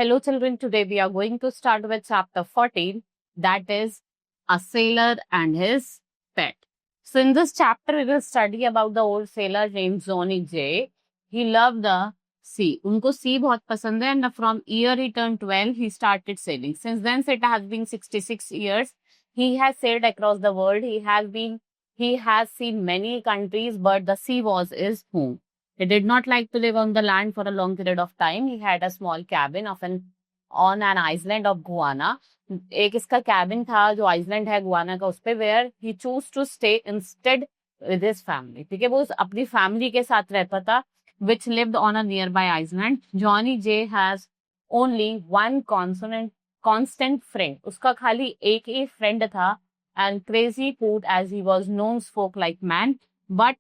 Hello children, today we are going to start with chapter 14, that is a sailor and his pet. So in this chapter we will study about the old sailor named Johnny J. He loved the sea. Unko sea बहुत पसंद है, and from year he turned 12 he started sailing. Since then it has been 66 years. He has sailed across the world. He has seen many countries, but the sea was his home. He did not like to live on the land for a long period of time. He had a small cabin on an island of Guiana. एक इसका cabin था जो island है Guana का, उस पे where he chose to stay instead with his family. ठीक है, वो अपनी family के साथ रहता था, which lived on a nearby island. Johnny J has only one constant friend. उसका खाली एक ही friend था, and Crazy Coot, as he was known, spoke like man, but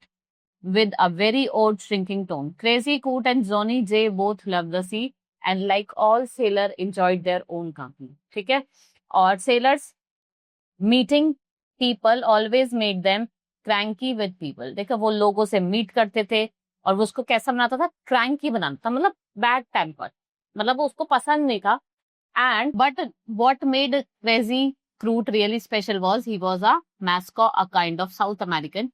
with a very odd shrinking tone. Crazy Coot and Johnny J both loved the sea and like all sailors enjoyed their own company. ठीक है, और sailors meeting people always made them cranky with people. देखो वो लोगों से meet करते थे और वो उसको कैसा बनाता था, cranky बनाता था, मतलब bad temper, मतलब वो उसको पसंद नहीं था. And but what made Crazy Coot really special was he was a mascot, a kind of South American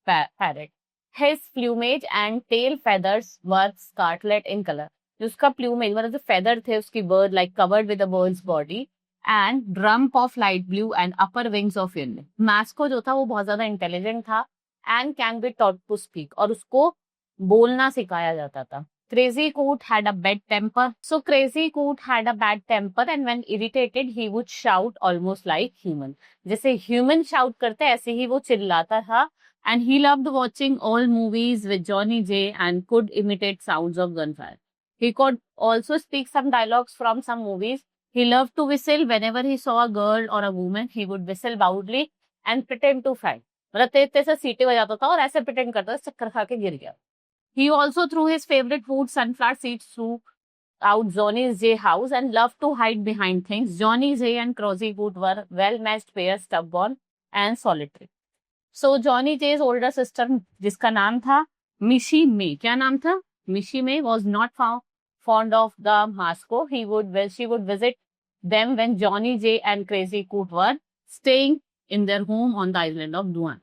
parrot. His plumage and tail feathers were scarlet in color. उसका plumage मतलब जो feather थे उसकी bird like covered with a bird's body and rump of light blue and upper wings of yellow. Masco जो था वो बहुत ज्यादा intelligent था and can be taught to speak और उसको बोलना सिखाया जाता था. Crazy Coot had a bad temper. So Crazy Coot had a bad temper and when irritated he would shout almost like human. जैसे human shout करते ऐसे ही वो चिल्लाता था. And he loved watching all movies with Johnny J and could imitate sounds of gunfire. He could also speak some dialogues from some movies. He loved to whistle whenever he saw a girl or a woman. He would whistle loudly and pretend to fight. मतलब तेज तेज से सीटी बजाता था और ऐसे pretend करता था चक्कर खा के गिर गया. He also threw his favorite food, sunflower seeds, throughout Johnny J house and loved to hide behind things. Johnny J and Crazy Coot were well-matched pairs, stubborn and solitary. So Johnny J's older sister, जिसका नाम था मिशी मे, क्या नाम था, मिशी मे, was not fond of the Masco. She would visit them when Johnny J and Crazy Coot were staying in their home on the island of Duan.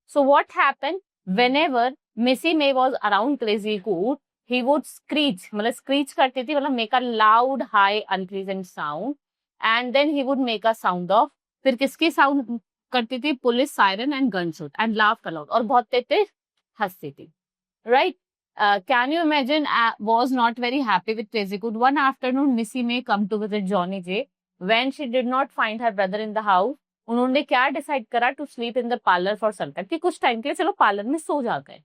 So what happened whenever Missy May was around Crazy Coot, he would screech, मतलब screech करती थी, मतलब make a loud, high, unpleasant sound, and then he would make a sound of, फिर किसकी sound करती थी, police siren and gunshot and laugh aloud और बहुत तेज हंसती थी. Right, can you imagine, was not very happy with crazy coot. One afternoon Missy में come to visit Johnny J. When she did not find her brother in the house, उन्होंने क्या decide करा, to sleep in the parlour for some time, कि कुछ time के लिए चलो parlour में सो जा गए.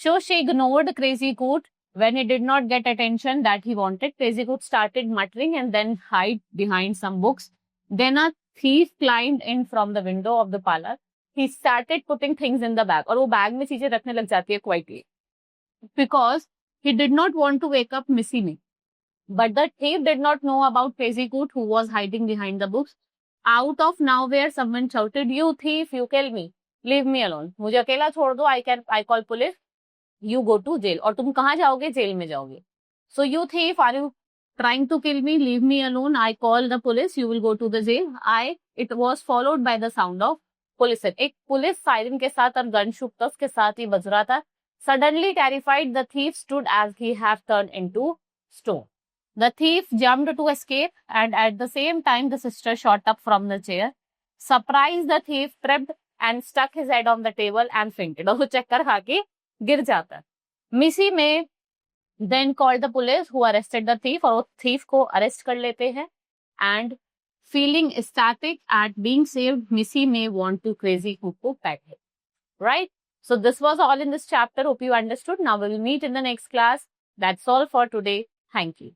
सो शी इग्नोर्ड क्रेजी कूट. When he did not get attention that he wanted, Crazy Coot started muttering and then hide behind some books. Then a thief climbed in from the window of the parlor. He started putting things in the bag. और वो bag में चीजें रखने लग जाती है quietly. Because he did not want to wake up Missy May. But the thief did not know about Crazy Coot, who was hiding behind the books. Out of nowhere, someone shouted, "You thief, you kill me. Leave me alone. मुझे अकेला छोड़ दो. I call police. You go to jail." और तुम कहाँ जाओगे, jail में जाओगे. So you thief, are you trying to kill me? Leave me alone. I call the police. You will go to the jail. It was followed by the sound of police. एक police siren के साथ और gun shoot के साथ ही बज रहा था. Suddenly terrified, the thief stood as he half turned into stone. The thief jumped to escape, and at the same time, the sister shot up from the chair. Surprised, the thief tripped and stuck his head on the table and fainted. और वो चक्कर खा के गिर जाता. मिसी में then called the police, who arrested the thief, और वो thief को arrest कर लेते हैं. And feeling ecstatic at being saved, Missy may want to Crazy Coot को pet him. Right? So this was all in this chapter. Hope you understood. Now we will meet in the next class. That's all for today. Thank you.